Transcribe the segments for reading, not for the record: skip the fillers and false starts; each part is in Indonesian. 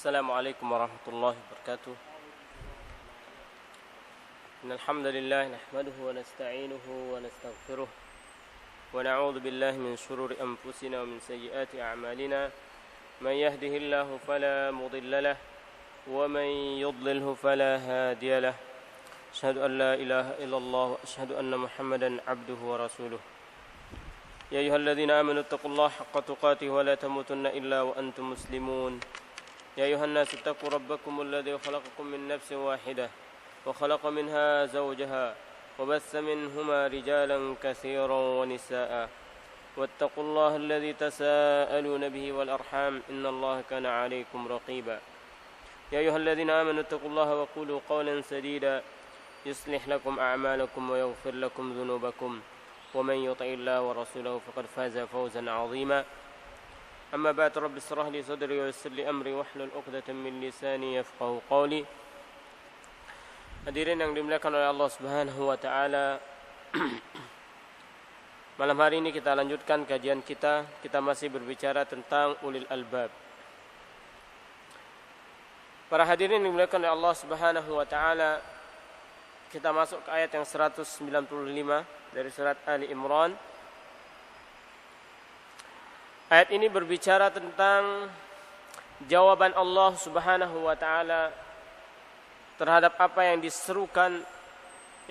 السلام عليكم ورحمة الله وبركاته. إن الحمد لله نحمده ونستعينه ونستغفره ونعوذ بالله من شرور أنفسنا ومن سيئات أعمالنا. من يهده الله فلا مضل له ومن يضلله فلا هادي له. أشهد أن لا إله إلا الله وأشهد أن محمدا عبده ورسوله. يا أيها الذين آمنوا اتقوا الله حق تقاته ولا تموتن إلا وأنتم مسلمون. يا أيها الناس اتقوا ربكم الذي خلقكم من نفس واحدة وخلق منها زوجها وبث منهما رجالا كثيرا ونساء واتقوا الله الذي تساءلون به والأرحام إن الله كان عليكم رقيبا. يا أيها الذين آمنوا اتقوا الله وقولوا قولا سديدا يصلح لكم أعمالكم ويغفر لكم ذنوبكم ومن يطع الله ورسوله فقد فاز فوزا عظيما. أما بعد رب اشرح لي صدري ويسر لي أمري واحلل عقدة من لساني يفقهوا قولي. Hadirin yang dimuliakan oleh Allah Subhanahu wa taala. Malam hari ini kita lanjutkan kajian kita. Kita masih berbicara tentang ulil albab. Para hadirin yang dimuliakan oleh Allah Subhanahu wa taala, kita masuk ke ayat yang 195 dari surat Ali Imran. Ayat ini berbicara tentang jawaban Allah Subhanahu wa taala terhadap apa yang diserukan,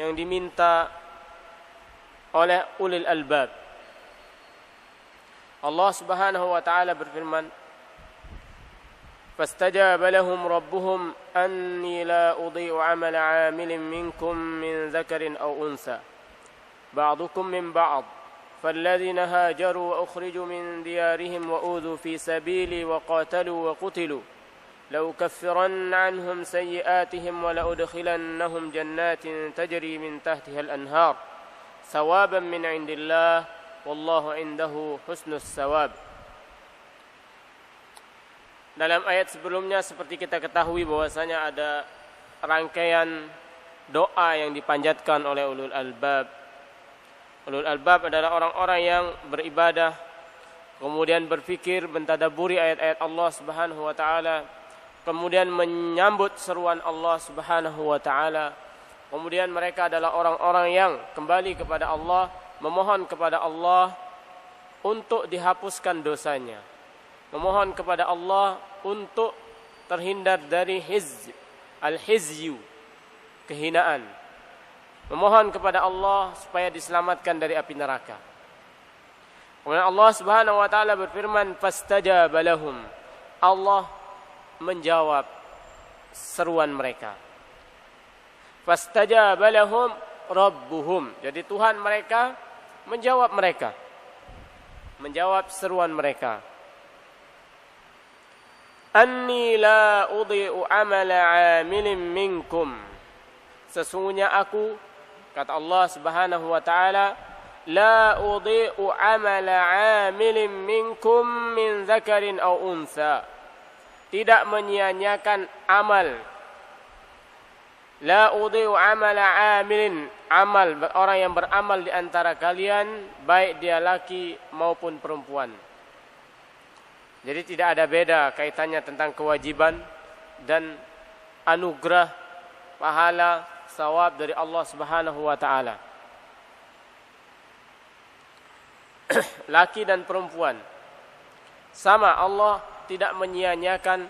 yang diminta oleh ulil albab. Allah Subhanahu wa taala berfirman, "Fastajaba lahum rabbuhum anni la udhi'u 'amala 'amilin minkum min dzakarin aw unsa ba'dukum min ba'd." فالذين هاجروا وأخرجوا من ديارهم وأوذوا في سبيلي وقاتلوا وقتلوا لأكفرن عنهم سيئاتهم ولأدخلنهم جنات تجري من تحتها الأنهار ثوابا من عند الله والله عنده حسن الثواب. Dalam ayat sebelumnya seperti kita ketahui bahwasanya ada rangkaian doa yang dipanjatkan oleh ulul albab. Ulul albab adalah orang-orang yang beribadah, kemudian berfikir, mentadabburi ayat-ayat Allah Subhanahu wa taala, kemudian menyambut seruan Allah Subhanahu wa taala. Kemudian mereka adalah orang-orang yang kembali kepada Allah, memohon kepada Allah untuk dihapuskan dosanya. Memohon kepada Allah untuk terhindar dari al-hizyu, kehinaan. Memohon kepada Allah supaya diselamatkan dari api neraka. Kemudian Allah Subhanahu wa taala berfirman, "Fastajaba lahum." Allah menjawab seruan mereka. Fastajaba lahum rabbuhum. Jadi Tuhan mereka menjawab mereka. Menjawab seruan mereka. Anni la udhi'u 'amala 'amilin minkum. Sesungguhnya aku, kata Allah Subhanahu wa taala, la udhi'u 'amala 'amilin minkum min dzakarin aw unsa. Tidak menyia-nyiakan amal. La udhi'u 'amala 'amilin, amal orang yang beramal di antara kalian, baik dia laki maupun perempuan. Jadi tidak ada beda kaitannya tentang kewajiban dan anugerah, pahala, sawab dari Allah Subhanahu wa taala. Laki dan perempuan sama, Allah tidak menyia-nyiakan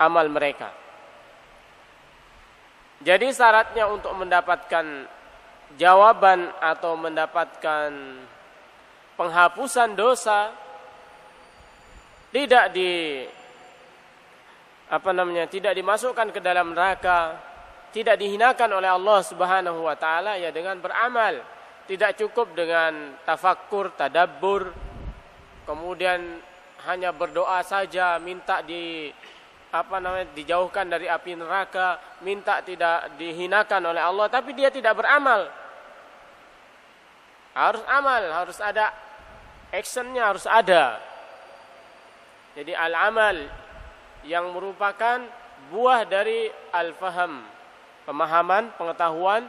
amal mereka. Jadi syaratnya untuk mendapatkan jawaban atau mendapatkan penghapusan dosa tidak tidak dimasukkan ke dalam neraka, tidak dihinakan oleh Allah Subhanahu wa taala ya dengan beramal. Tidak cukup dengan tafakkur, tadabbur, kemudian hanya berdoa saja, minta dijauhkan dari api neraka, minta tidak dihinakan oleh Allah, tapi dia tidak beramal. Harus amal, harus ada actionnya, harus ada. Jadi al-amal yang merupakan buah dari al-faham, pemahaman, pengetahuan,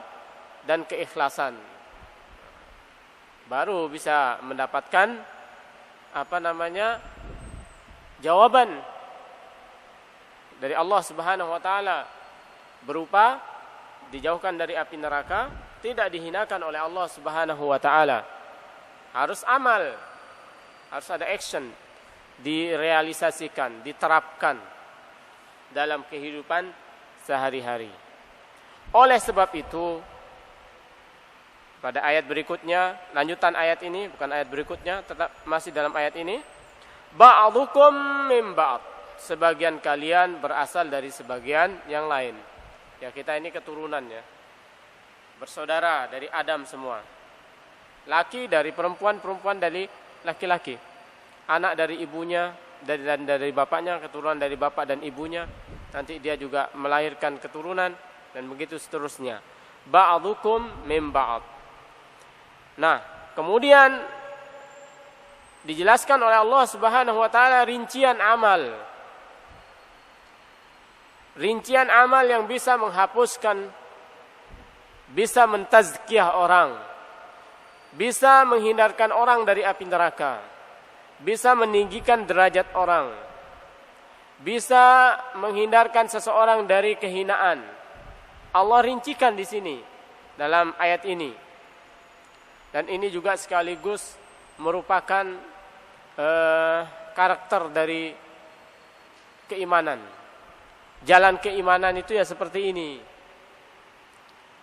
dan keikhlasan. Baru bisa mendapatkan jawaban dari Allah Subhanahu wa taala berupa dijauhkan dari api neraka, tidak dihinakan oleh Allah Subhanahu wa taala. Harus amal, harus ada action, direalisasikan, diterapkan dalam kehidupan sehari-hari. Oleh sebab itu, pada ayat berikutnya, lanjutan ayat ini, bukan ayat berikutnya, tetap masih dalam ayat ini, ba'dukum min ba'd, sebagian kalian berasal dari sebagian yang lain. Ya, kita ini keturunannya, bersaudara dari Adam semua. Laki dari perempuan, perempuan dari laki-laki. Anak dari ibunya dan dari bapaknya, keturunan dari bapak dan ibunya. Nanti dia juga melahirkan keturunan dan begitu seterusnya. Ba'dukum min ba'd. Nah, kemudian dijelaskan oleh Allah Subhanahu wa taala rincian amal. Rincian amal yang bisa menghapuskan, bisa mentazkiyah orang, bisa menghindarkan orang dari api neraka, bisa meninggikan derajat orang, bisa menghindarkan seseorang dari kehinaan. Allah rincikan di sini dalam ayat ini. Dan ini juga sekaligus merupakan karakter dari keimanan. Jalan keimanan itu ya seperti ini.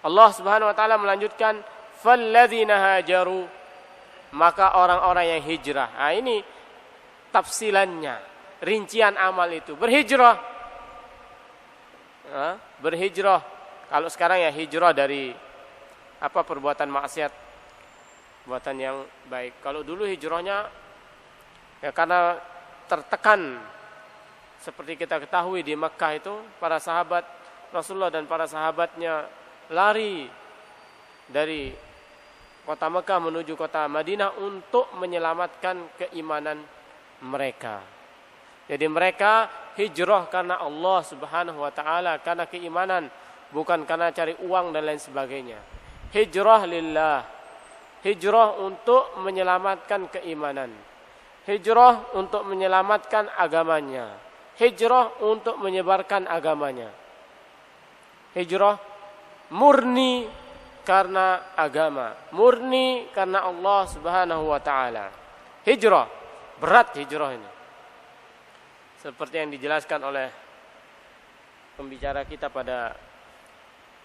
Allah Subhanahu wa taala melanjutkan, "Falladzina hajaru", maka orang-orang yang hijrah. Nah, ini tafsilannya, rincian amal itu. Berhijrah. Berhijrah. Kalau sekarang ya hijrah dari perbuatan maksiat, perbuatan yang baik. Kalau dulu hijrahnya ya karena tertekan. Seperti kita ketahui di Mekah itu para sahabat Rasulullah dan para sahabatnya lari dari kota Mekah menuju kota Madinah untuk menyelamatkan keimanan mereka. Jadi mereka hijrah karena Allah Subhanahu wa taala, karena keimanan, bukan karena cari uang dan lain sebagainya. Hijrah lillah. Hijrah untuk menyelamatkan keimanan. Hijrah untuk menyelamatkan agamanya. Hijrah untuk menyebarkan agamanya. Hijrah murni karena agama, murni karena Allah Subhanahu wa taala. Hijrah, berat hijrah ini. Seperti yang dijelaskan oleh pembicara kita pada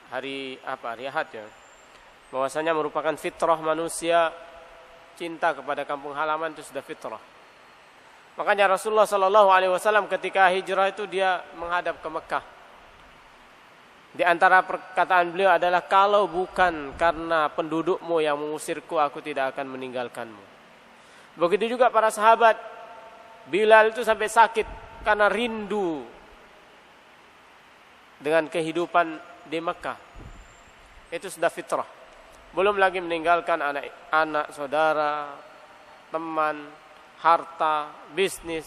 hari Ahad ya. Bahwasanya merupakan fitrah manusia, cinta kepada kampung halaman itu sudah fitrah. Makanya Rasulullah sallallahu alaihi wasallam ketika hijrah itu dia menghadap ke Mekah. Di antara perkataan beliau adalah, kalau bukan karena pendudukmu yang mengusirku, aku tidak akan meninggalkanmu. Begitu juga para sahabat. Bilal itu sampai sakit karena rindu dengan kehidupan di Mekah. Itu sudah fitrah. Belum lagi meninggalkan anak, saudara, teman, harta, bisnis,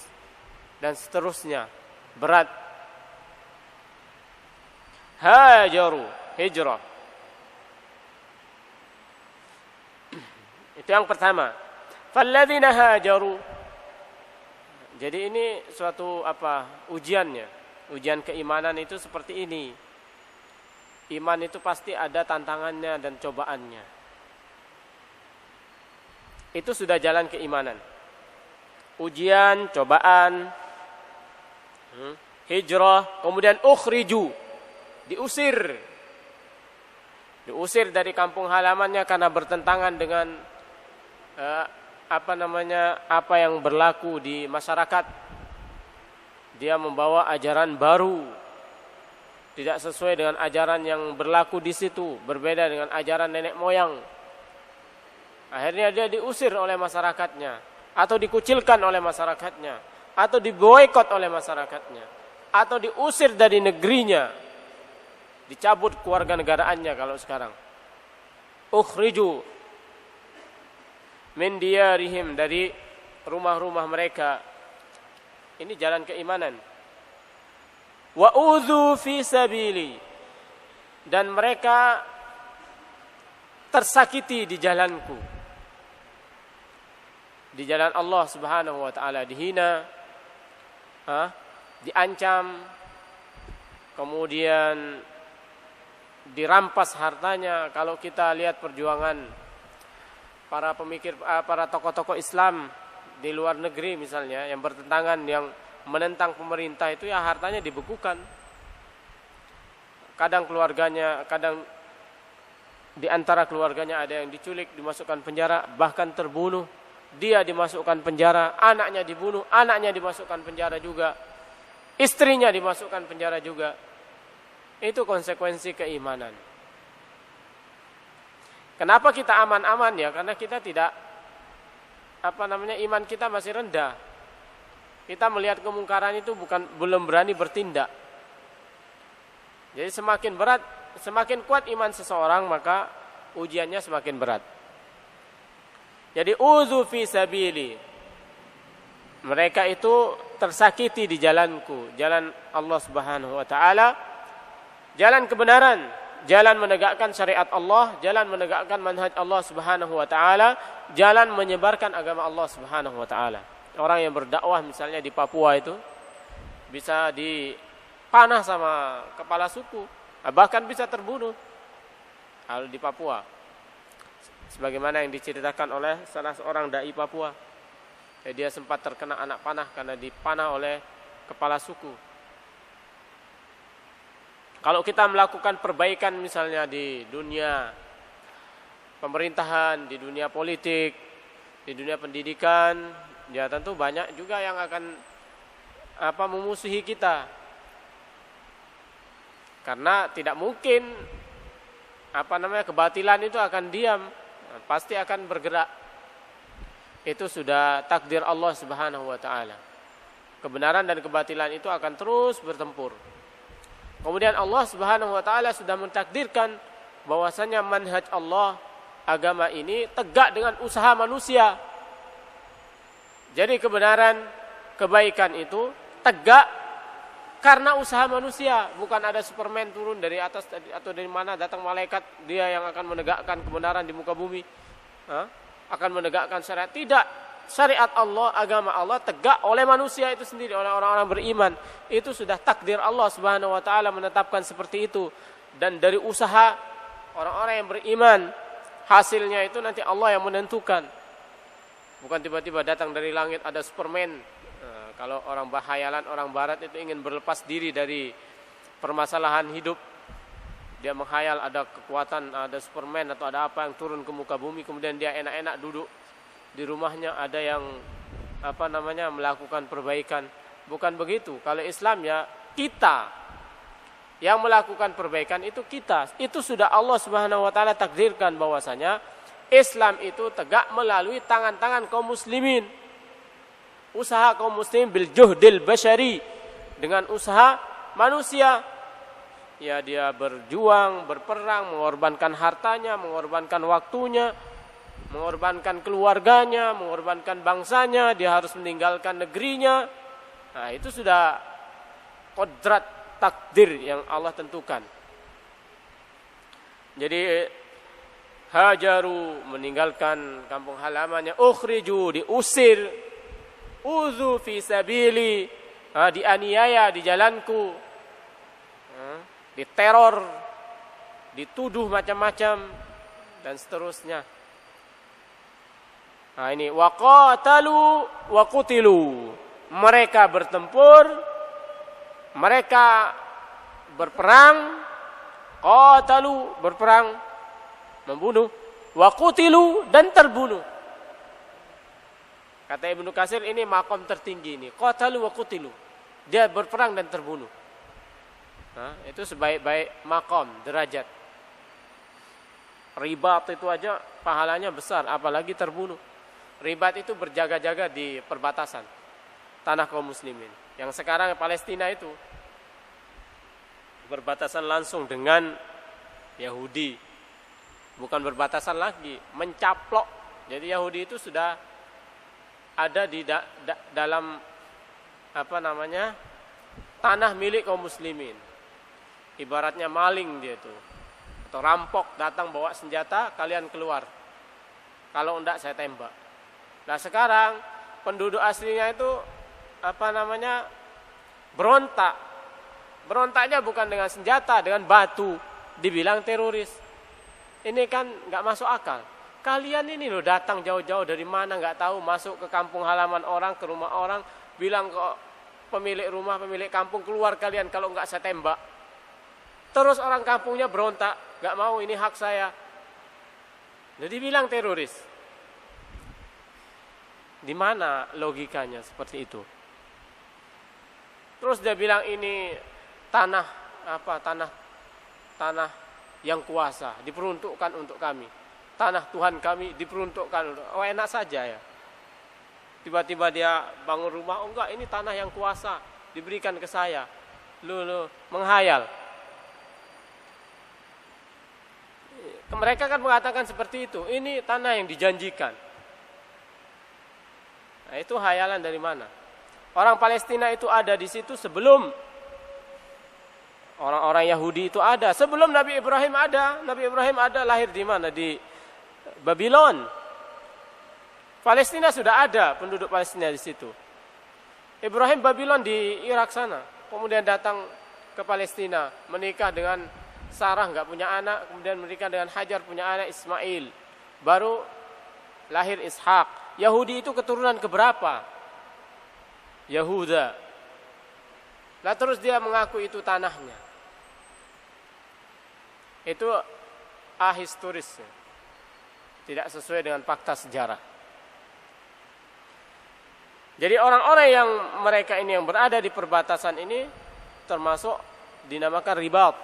dan seterusnya. Berat. Hajaru, hijrah. Itu yang pertama. Falladzina hajaru. Jadi ini suatu ujiannya. Ujian keimanan itu seperti ini. Iman itu pasti ada tantangannya dan cobaannya. Itu sudah jalan keimanan. Ujian, cobaan, hijrah, kemudian ukhriju, diusir dari kampung halamannya karena bertentangan dengan apa yang berlaku di masyarakat. Dia membawa ajaran baru, tidak sesuai dengan ajaran yang berlaku di situ, berbeda dengan ajaran nenek moyang. Akhirnya dia diusir oleh masyarakatnya, atau dikucilkan oleh masyarakatnya, atau diboikot oleh masyarakatnya, atau diusir dari negerinya, dicabut kewarganegaraannya kalau sekarang. Ukhriju min diyarihim, dari rumah-rumah mereka. Ini jalan keimanan. Wa udzu fi sabili, dan mereka tersakiti di jalanku. Di jalan Allah Subhanahu wa taala dihina, diancam, kemudian dirampas hartanya. Kalau kita lihat perjuangan para pemikir, para tokoh-tokoh Islam di luar negeri misalnya, yang bertentangan, yang menentang pemerintah, itu ya hartanya dibekukan. Kadang keluarganya, kadang di antara keluarganya ada yang diculik, dimasukkan penjara, bahkan terbunuh. Dia dimasukkan penjara, anaknya dibunuh, anaknya dimasukkan penjara juga, istrinya dimasukkan penjara juga. Itu konsekuensi keimanan. Kenapa kita aman-aman ya? Karena kita tidak, iman kita masih rendah. Kita melihat kemungkaran itu belum berani bertindak. Jadi semakin berat, semakin kuat iman seseorang, maka ujiannya semakin berat. Jadi uzu fi sabili, mereka itu tersakiti di jalanku, jalan Allah Subhanahu wa taala, jalan kebenaran, jalan menegakkan syariat Allah, jalan menegakkan manhaj Allah Subhanahu wa taala, jalan menyebarkan agama Allah Subhanahu wa taala. Orang yang berdakwah misalnya di Papua itu bisa dipanah sama kepala suku, bahkan bisa terbunuh kalau di Papua. Sebagaimana yang diceritakan oleh salah seorang dai Papua. Dia sempat terkena anak panah karena dipanah oleh kepala suku. Kalau kita melakukan perbaikan misalnya di dunia pemerintahan, di dunia politik, di dunia pendidikan, ya tentu banyak juga yang akan memusuhi kita. Karena tidak mungkin kebatilan itu akan diam, pasti akan bergerak. Itu sudah takdir Allah Subhanahu wa taala. Kebenaran dan kebatilan itu akan terus bertempur. Kemudian Allah Subhanahu wa taala sudah mentakdirkan bahwasanya manhaj Allah, agama ini tegak dengan usaha manusia. Jadi kebenaran, kebaikan itu tegak karena usaha manusia. Bukan ada Superman turun dari atas atau dari mana datang malaikat, dia yang akan menegakkan kebenaran di muka bumi, akan menegakkan syariat. Tidak, syariat Allah, agama Allah tegak oleh manusia itu sendiri, oleh orang-orang beriman. Itu sudah takdir Allah Subhanahu wa taala menetapkan seperti itu. Dan dari usaha orang-orang yang beriman, hasilnya itu nanti Allah yang menentukan. Bukan tiba-tiba datang dari langit ada Superman. Kalau orang bahayalan, orang barat itu ingin berlepas diri dari permasalahan hidup, dia menghayal ada kekuatan, ada Superman atau ada apa yang turun ke muka bumi, kemudian dia enak-enak duduk di rumahnya, ada yang melakukan perbaikan. Bukan begitu. Kalau Islam ya kita yang melakukan perbaikan, itu kita. Itu sudah Allah Subhanahu wa taala takdirkan bahwasanya Islam itu tegak melalui tangan-tangan kaum muslimin. Usaha kaum muslimin bil juhdil basyari, dengan usaha manusia. Ya, dia berjuang, berperang, mengorbankan hartanya, mengorbankan waktunya, mengorbankan keluarganya, mengorbankan bangsanya, dia harus meninggalkan negerinya. Nah, itu sudah kodrat, takdir yang Allah tentukan. Jadi hajaru, meninggalkan kampung halamannya, ukhriju, diusir, uzu fi sabili, dianiaya di jalanku, diteror, dituduh macam-macam dan seterusnya. Nah, ini waqatalu wa qutilu, mereka bertempur, mereka berperang, qatalu berperang, membunuh, wa qutilu dan terbunuh. Kata Ibnu Katsir, ini makom tertinggi ini, qatalu wa qutilu, dia berperang dan terbunuh. Itu sebaik-baik makom, derajat. Ribat itu aja pahalanya besar, apalagi terbunuh. Ribat itu berjaga-jaga di perbatasan tanah kaum muslimin. Yang sekarang Palestina itu berbatasan langsung dengan Yahudi. Bukan berbatasan lagi, mencaplok. Jadi Yahudi itu sudah ada di dalam tanah milik kaum muslimin. Ibaratnya maling dia itu, atau rampok datang bawa senjata, kalian keluar, kalau enggak saya tembak. Nah, sekarang penduduk aslinya itu berontak, Berontaknya bukan dengan senjata, dengan batu. Dibilang teroris. Ini kan nggak masuk akal. Kalian ini loh datang jauh-jauh dari mana nggak tahu, masuk ke kampung halaman orang, ke rumah orang, bilang ke pemilik rumah, pemilik kampung, keluar kalian kalau nggak saya tembak. Terus orang kampungnya berontak, nggak mau, ini hak saya. Jadi bilang teroris. Di mana logikanya seperti itu? Terus dia bilang ini tanah yang kuasa diperuntukkan untuk kami. Tanah Tuhan kami diperuntukkan untuk. Oh, enak saja ya. Tiba-tiba dia bangun rumah, oh enggak, ini tanah yang kuasa diberikan ke saya. Lu menghayal. Mereka kan mengatakan seperti itu. Ini tanah yang dijanjikan. Nah, itu hayalan dari mana? Orang Palestina itu ada di situ sebelum orang-orang Yahudi itu ada. Sebelum Nabi Ibrahim ada. Nabi Ibrahim ada lahir di mana? Di Babylon. Palestina sudah ada penduduk Palestina di situ. Ibrahim Babylon di Irak sana. Kemudian datang ke Palestina, menikah dengan Sarah, nggak punya anak. Kemudian menikah dengan Hajar, punya anak Ismail. Baru lahir Ishak. Yahudi itu keturunan keberapa? Yahuda. Lah terus dia mengaku itu tanahnya. Itu ahistoris. Tidak sesuai dengan fakta sejarah. Jadi orang-orang yang mereka ini yang berada di perbatasan ini termasuk dinamakan ribat.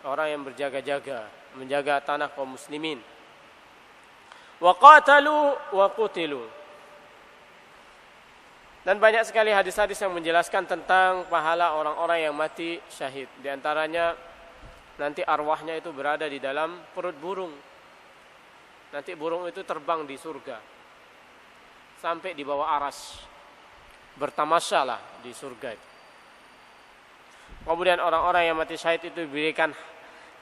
Orang yang berjaga-jaga, menjaga tanah kaum muslimin. Wa qatalu wa qutilu. Dan banyak sekali hadis-hadis yang menjelaskan tentang pahala orang-orang yang mati syahid. Di antaranya nanti arwahnya itu berada di dalam perut burung. Nanti burung itu terbang di surga sampai di bawah aras. Bertamasyalah di surga itu. Kemudian orang-orang yang mati syahid itu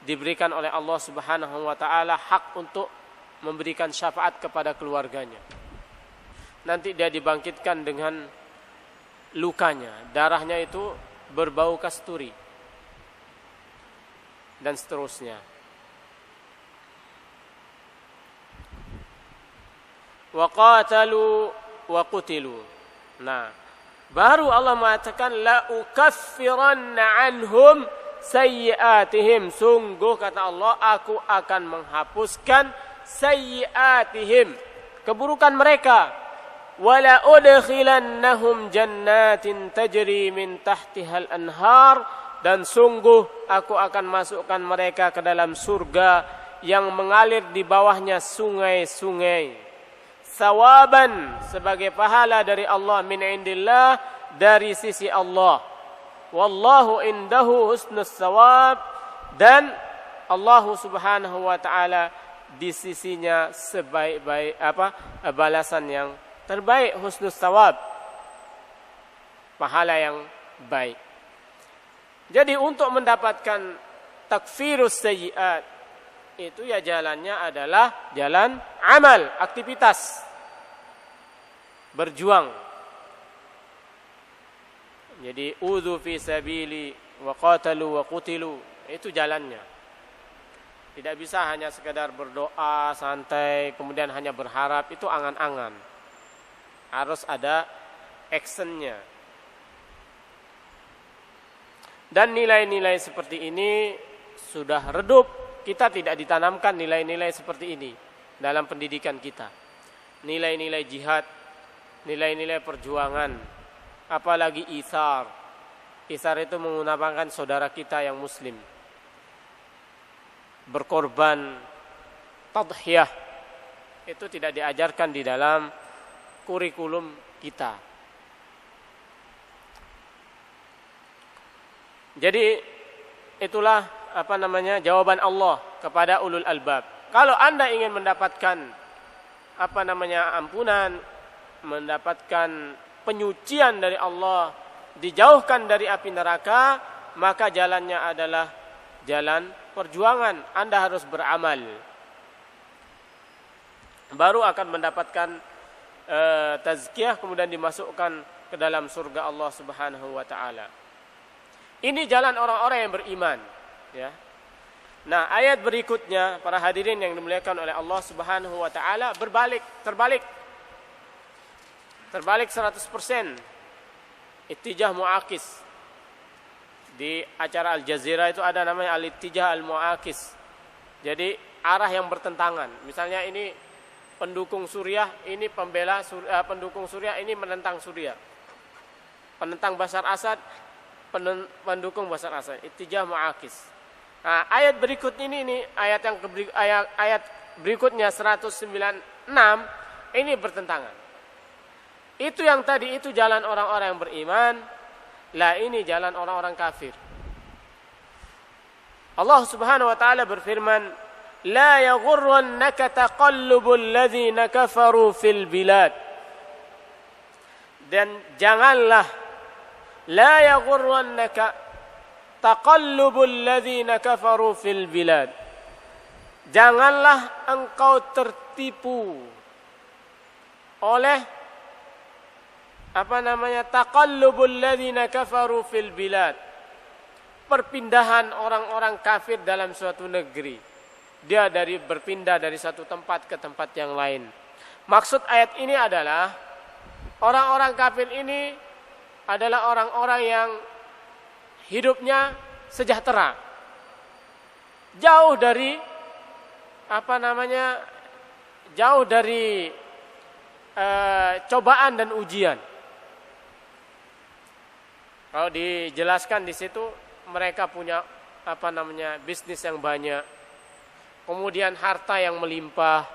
diberikan oleh Allah Subhanahu wa taala hak untuk memberikan syafaat kepada keluarganya. Nanti dia dibangkitkan dengan lukanya, darahnya itu berbau kasturi dan seterusnya. Wa qatalu wa qutilu. Nah, baru Allah mengatakan la ukaffiranna anhum sayyiatihim. Sungguh kata Allah, aku akan menghapuskan sayyiatihim, keburukan mereka. Wala udkhilannahum jannatin tajri min tahtihal anhar. Dan sungguh aku akan masukkan mereka ke dalam surga yang mengalir di bawahnya sungai-sungai. Sawaban, sebagai pahala dari Allah, min indillah, dari sisi Allah. Wallahu indahu husnus sawab. Dan Allah Subhanahu wa taala di sisinya sebaik-baik balasan yang terbaik, husnus sawab, pahala yang baik. Jadi untuk mendapatkan takfirus sayyiat itu ya jalannya adalah jalan amal, aktivitas, berjuang. Jadi udzu fi sabili wa qatalu wa qutilu, itu jalannya. Tidak bisa hanya sekedar berdoa santai kemudian hanya berharap, itu angan-angan. Harus ada actionnya. Dan nilai-nilai seperti ini sudah redup. Kita tidak ditanamkan nilai-nilai seperti ini dalam pendidikan kita. Nilai-nilai jihad, nilai-nilai perjuangan, apalagi itsar. Itsar itu mengutamakan saudara kita yang muslim. Berkorban, tadhiyah, itu tidak diajarkan di dalam kurikulum kita. Jadi itulah jawaban Allah kepada ulul albab. Kalau Anda ingin mendapatkan ampunan, mendapatkan penyucian dari Allah, dijauhkan dari api neraka, maka jalannya adalah jalan perjuangan. Anda harus beramal. Baru akan mendapatkan tazkiyah, kemudian dimasukkan ke dalam surga Allah Subhanahu wa taala. Ini jalan orang-orang yang beriman, ya. Nah, ayat berikutnya para hadirin yang dimuliakan oleh Allah Subhanahu wa taala terbalik 100%. Ittijah mu'akis. Di acara Al Jazeera itu ada namanya al-ittijah al-mu'akis. Jadi arah yang bertentangan. Misalnya ini pendukung Suriah, ini pendukung Suriah, ini menentang Suriah. Penentang Bashar Assad, pendukung Bashar Assad. Ittijah mu'akis. Nah, ayat berikut ini ayat berikutnya 196 ini bertentangan. Itu yang tadi itu jalan orang-orang yang beriman, lah ini jalan orang-orang kafir. Allah Subhanahu wa taala berfirman, "La yaghurrannaka taqallubul ladzina kafaru fil bilad." Dan janganlah la yaghurrannaka taqallubul ladzina kafaru fil bilad. Janganlah engkau tertipu oleh taqallubul ladzina kafaru fil bilad. Perpindahan orang-orang kafir dalam suatu negeri. Dia berpindah dari satu tempat ke tempat yang lain. Maksud ayat ini adalah orang-orang kafir ini adalah orang-orang yang hidupnya sejahtera. Jauh dari cobaan dan ujian. Kalau dijelaskan di situ, mereka punya bisnis yang banyak, kemudian harta yang melimpah,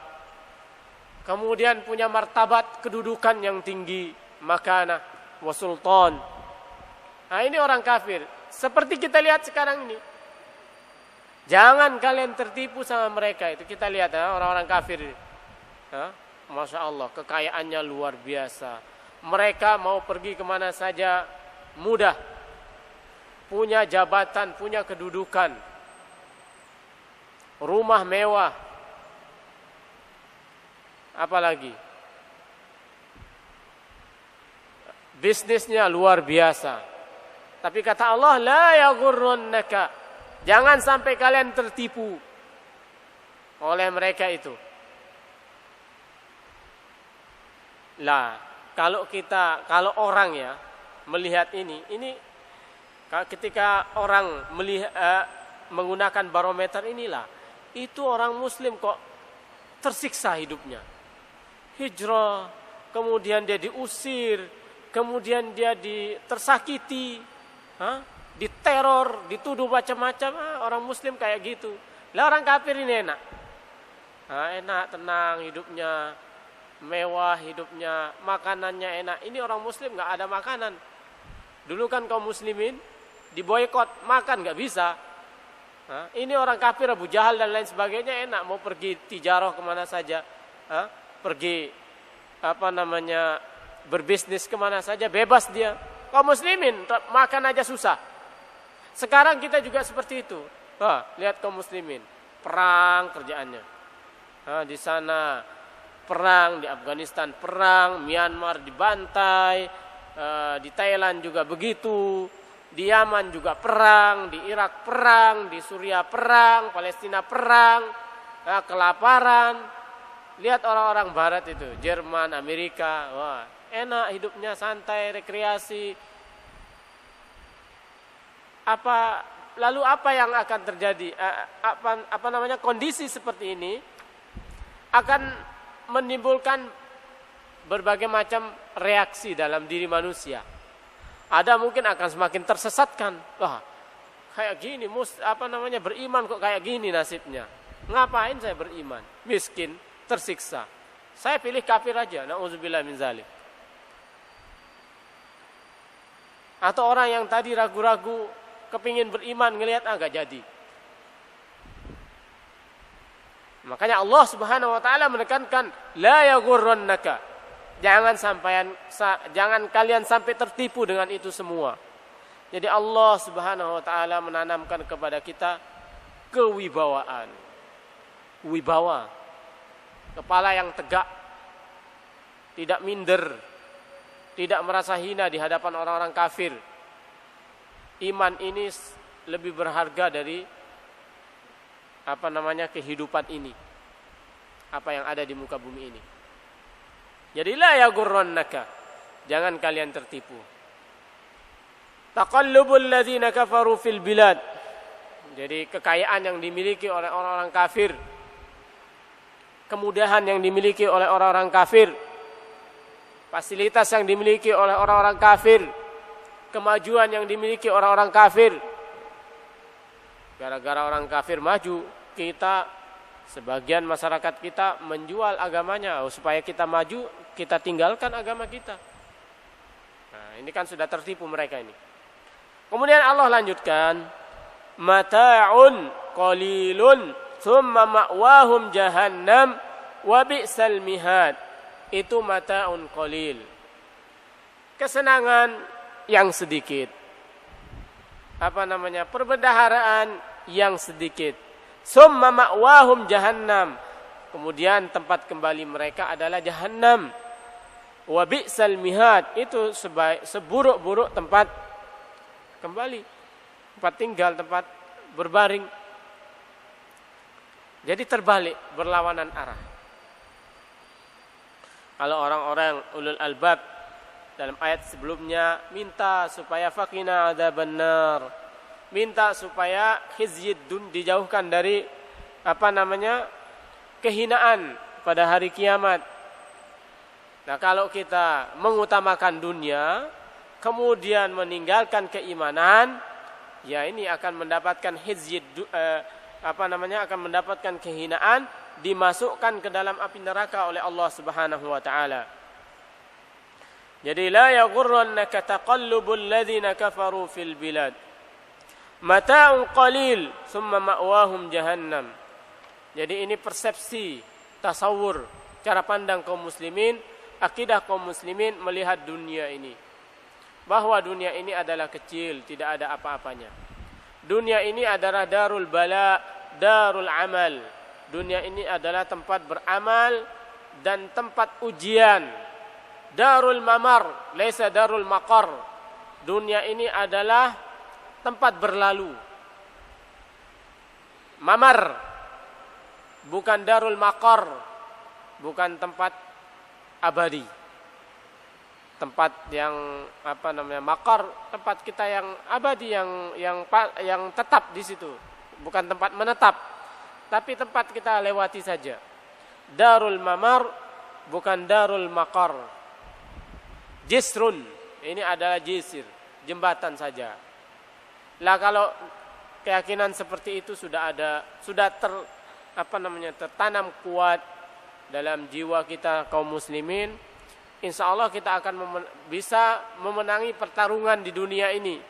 kemudian punya martabat kedudukan yang tinggi, makanah wa sultan. Nah, ini orang kafir. Seperti kita lihat sekarang ini. Jangan kalian tertipu sama mereka. Itu kita lihat orang-orang kafir. Masya Allah, kekayaannya luar biasa. Mereka mau pergi kemana saja mudah. Punya jabatan, punya kedudukan. Rumah mewah. Apalagi? Bisnisnya luar biasa. Tapi kata Allah, la yaghurrannaka. Jangan sampai kalian tertipu oleh mereka itu. Lah, kalau orang ya melihat ini ketika orang menggunakan barometer inilah, itu orang muslim kok tersiksa hidupnya. Hijrah, kemudian dia diusir, kemudian dia tersakiti, diteror, dituduh macam-macam. Orang muslim kayak gitu. Lah orang kafir ini enak. Enak, tenang hidupnya, mewah hidupnya, makanannya enak. Ini orang muslim nggak ada makanan. Dulu kan kaum muslimin diboykot, makan nggak bisa. Ini orang kafir, Abu Jahal dan lain sebagainya enak, mau pergi tijarah kemana saja, pergi berbisnis kemana saja bebas dia. Kaum muslimin makan aja susah. Sekarang kita juga seperti itu. Lihat kaum muslimin, perang kerjaannya. Di sana perang, di Afghanistan perang, Myanmar dibantai, di Thailand juga begitu, di Yaman juga perang, di Irak perang, di Suriah perang, Palestina perang, kelaparan. Lihat orang-orang barat itu, Jerman, Amerika, wah, enak hidupnya, santai, rekreasi. Lalu apa yang akan terjadi? Kondisi seperti ini akan menimbulkan berbagai macam reaksi dalam diri manusia. Ada mungkin akan semakin tersesatkan. Wah, kayak gini beriman kok kayak gini nasibnya. Ngapain saya beriman? Miskin, tersiksa. Saya pilih kafir aja. Nauzubillah min zalik. Atau orang yang tadi ragu-ragu, kepingin beriman, ngelihat agak jadi. Makanya Allah Subhanahu wa taala menekankan la yaghurrannaka. Jangan kalian sampai tertipu dengan itu semua. Jadi Allah Subhanahu wa taala menanamkan kepada kita kewibawaan. Wibawa. Kepala yang tegak. Tidak minder. Tidak merasa hina di hadapan orang-orang kafir. iman ini lebih berharga dari kehidupan ini, apa yang ada di muka bumi ini. Jadi la yaghurrannaka, jangan kalian tertipu. Taqallubul ladzina kafaru fil bilad. Jadi kekayaan yang dimiliki oleh orang-orang kafir, kemudahan yang dimiliki oleh orang-orang kafir, fasilitas yang dimiliki oleh orang-orang kafir, kemajuan yang dimiliki orang-orang kafir. Gara-gara orang kafir maju, kita, sebagian masyarakat kita menjual agamanya supaya kita maju, kita tinggalkan agama kita. Nah, ini kan sudah tertipu mereka ini. Kemudian Allah lanjutkan, mata'un qalilun thumma ma'wahum jahannam wa bi'sal mihad. Itu mata'un qalil, kesenangan yang sedikit, perbendaharaan yang sedikit. Summa ma'wahum jahannam, kemudian tempat kembali mereka adalah jahannam. Wa bi'sal mihad, itu seburuk-buruk tempat kembali, tempat tinggal, tempat berbaring. Jadi terbalik, berlawanan arah. Kalau orang-orang ulul albab dalam ayat sebelumnya minta supaya faqina adzabannar, minta supaya khizyid dijauhkan dari kehinaan pada hari kiamat. Nah, kalau kita mengutamakan dunia kemudian meninggalkan keimanan, ya ini akan mendapatkan khizyid, akan mendapatkan kehinaan, dimasukkan ke dalam api neraka oleh Allah Subhanahu wa taala. Jadi la yaghurrannaka taqallubul ladzina kafaru fil bilad. Mata'un qalil thumma ma'wahum jahannam. Jadi ini persepsi, tasawur, cara pandang kaum muslimin, akidah kaum muslimin melihat dunia ini. Bahwa dunia ini adalah kecil, tidak ada apa-apanya. Dunia ini adalah darul bala, darul amal. Dunia ini adalah tempat beramal dan tempat ujian. Darul mamar, laisa darul maqar. Dunia ini adalah tempat berlalu. Mamar, bukan darul maqar, bukan tempat abadi. Tempat yang maqar, tempat kita yang abadi, yang tetap di situ. Bukan tempat menetap, tapi tempat kita lewati saja. Darul mamar bukan darul maqar. Jisrun, ini adalah jisir, jembatan saja. Lah kalau keyakinan seperti itu sudah tertanam kuat dalam jiwa kita kaum muslimin, insya Allah kita akan bisa memenangi pertarungan di dunia ini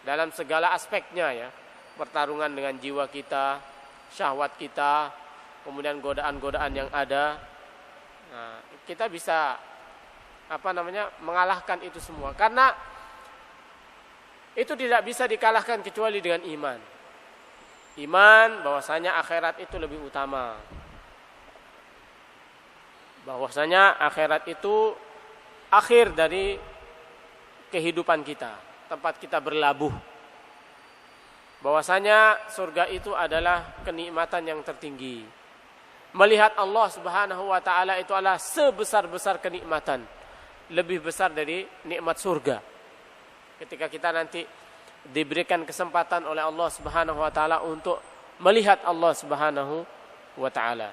dalam segala aspeknya ya. Pertarungan dengan jiwa kita, syahwat kita, kemudian godaan-godaan yang ada. Nah, kita bisa mengalahkan itu semua, karena itu tidak bisa dikalahkan kecuali dengan iman. Iman bahwasanya akhirat itu lebih utama. Bahwasanya akhirat itu akhir dari kehidupan kita, tempat kita berlabuh. Bahwasanya surga itu adalah kenikmatan yang tertinggi. Melihat Allah Subhanahu wa taala itu adalah sebesar-besar kenikmatan, lebih besar dari nikmat surga. Ketika kita nanti diberikan kesempatan oleh Allah Subhanahu wa taala untuk melihat Allah Subhanahu wa taala.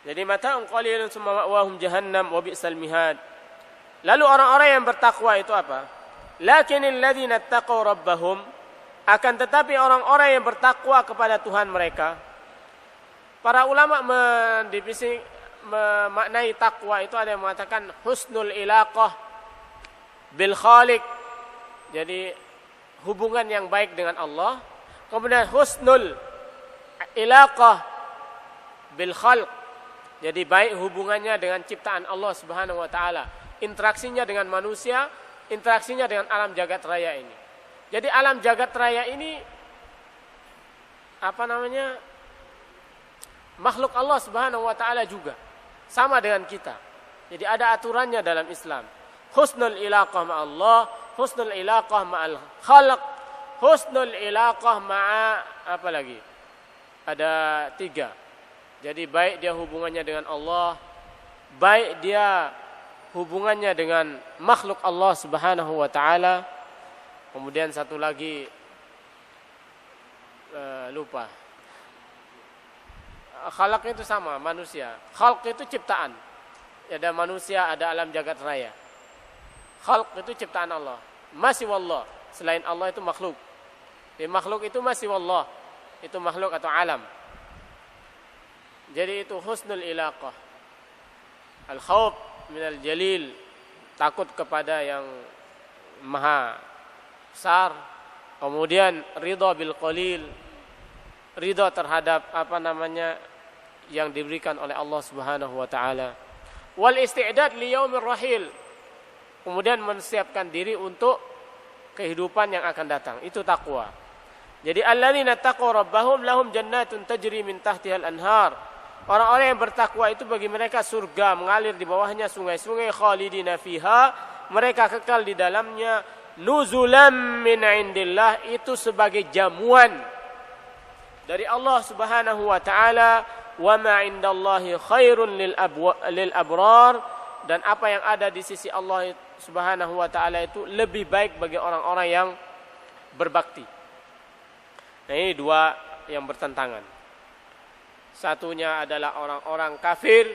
Jadi mata'un qalilun tsumma ma'wahum jahannam wa bi'sal mihad. Lalu orang-orang yang bertakwa itu apa? Lakinil ladzina taqaw rabbahum, akan tetapi orang-orang yang bertakwa kepada Tuhan mereka. Para ulama memaknai takwa itu ada yang mengatakan husnul ilaqah bil khaliq. Jadi hubungan yang baik dengan Allah. Kemudian husnul ilaqah bil khalq. Jadi baik hubungannya dengan ciptaan Allah Subhanahu wa taala. Interaksinya dengan manusia, interaksinya dengan alam jagat raya ini. Jadi alam jagat raya ini makhluk Allah Subhanahu wa taala juga. Sama dengan kita. Jadi ada aturannya dalam Islam. husnul ilaqah ma'allah, husnul ilaqah ma'al khalq, husnul ilaqah ma'a apa lagi? Ada 3. Jadi baik dia hubungannya dengan Allah, baik dia hubungannya dengan makhluk Allah Subhanahu wa taala. Kemudian satu lagi lupa. Khalq itu sama, manusia. Khalq itu ciptaan. Ada manusia, ada alam jagat raya. Khalq itu ciptaan Allah. Masih wallah. Selain Allah itu makhluk. Di makhluk itu masih wallah. Itu makhluk atau alam. Jadi itu husnul ilaqah. Al-khawf minal jalil. Takut kepada yang maha besar. Kemudian ridha bil qalil. Ridha terhadap yang diberikan oleh Allah Subhanahu wa taala. Wal isti'dad li yaumir rahil. Kemudian menyiapkan diri untuk kehidupan yang akan datang. Itu takwa. Jadi alladzina taqaw rabbahum lahum jannatun tajri min tahtihal anhar. Orang-orang yang bertakwa itu bagi mereka surga mengalir di bawahnya sungai-sungai khalidina fiha. Mereka kekal di dalamnya. Nuzulam min indillah, itu sebagai jamuan dari Allah Subhanahu wa taala. Wa ma indallahi khairun lil abrar, dan apa yang ada di sisi Allah Subhanahu wa taala itu lebih baik bagi orang-orang yang berbakti. Nah, ini 2 yang bertentangan. Satunya adalah orang-orang kafir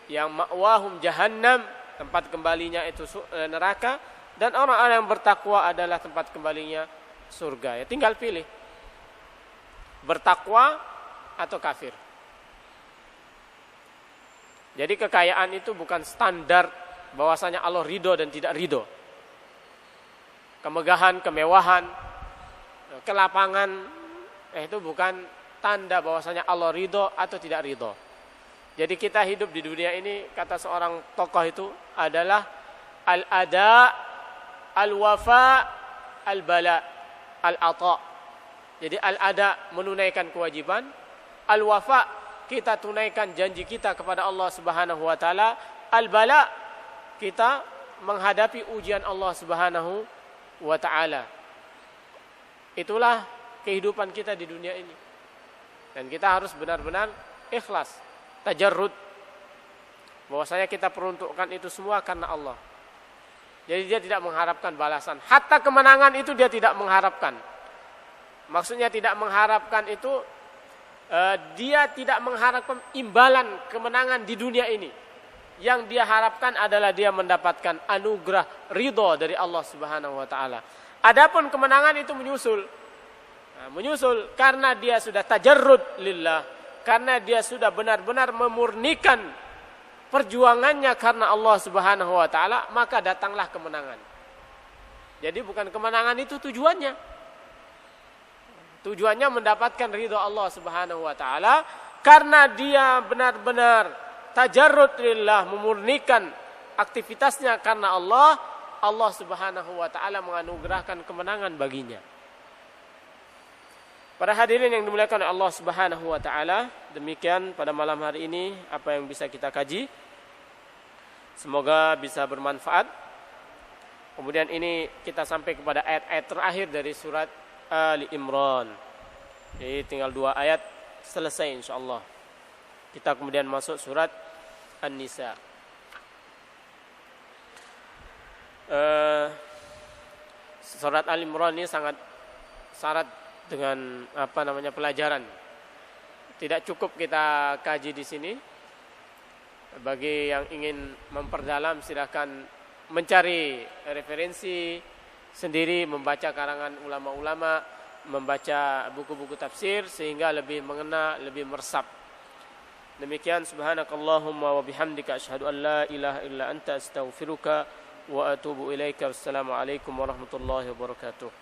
yang ma'wahum jahannam, tempat kembalinya itu neraka, dan orang-orang yang bertakwa adalah tempat kembalinya surga. Ya, tinggal pilih. Bertakwa atau kafir. Jadi kekayaan itu bukan standar bahwasanya Allah ridho dan tidak ridho. Kemegahan, kemewahan, kelapangan, itu bukan tanda bahwasanya Allah ridho atau tidak ridho. Jadi kita hidup di dunia ini, kata seorang tokoh itu adalah al-ada, al-wafa, al-bala, al-ata. Jadi al-ada menunaikan kewajiban, al-wafa kita tunaikan janji kita kepada Allah Subhanahu wa taala, al-bala kita menghadapi ujian Allah Subhanahu wa taala. Itulah kehidupan kita di dunia ini. Dan kita harus benar-benar ikhlas, tajarrud, bahwasanya kita peruntukkan itu semua karena Allah. Jadi dia tidak mengharapkan balasan. Hatta kemenangan itu dia tidak mengharapkan. Maksudnya tidak mengharapkan itu, dia tidak mengharapkan imbalan kemenangan di dunia ini. Yang dia harapkan adalah dia mendapatkan anugerah ridho dari Allah Subhanahu wa taala. Adapun kemenangan itu menyusul. Menyusul karena dia sudah tajarrud lillah, karena dia sudah benar-benar memurnikan perjuangannya karena Allah Subhanahu wa taala, maka datanglah kemenangan. Jadi bukan kemenangan itu tujuannya. Tujuannya mendapatkan ridha Allah Subhanahu wa taala karena dia benar-benar tajarrud lillah, memurnikan aktivitasnya karena Allah. Allah Subhanahu wa taala menganugerahkan kemenangan baginya. Para hadirin yang dimuliakan oleh Allah Subhanahu wa taala, demikian pada malam hari ini apa yang bisa kita kaji. Semoga bisa bermanfaat. Kemudian ini kita sampai kepada ayat-ayat terakhir dari surat Ali Imran. Jadi tinggal 2 ayat selesai insyaallah. Kita kemudian masuk surat An-Nisa. Surat Ali Imran ini sangat syarat dengan pelajaran. Tidak cukup kita kaji di sini. Bagi yang ingin memperdalam silakan mencari referensi sendiri, membaca karangan ulama-ulama, membaca buku-buku tafsir sehingga lebih mengena, lebih meresap. Demikian, subhanakallahumma wa bihamdika asyhadu an la ilaha illa anta astaghfiruka wa atubu ilaika. Wassalamualaikum warahmatullahi wabarakatuh.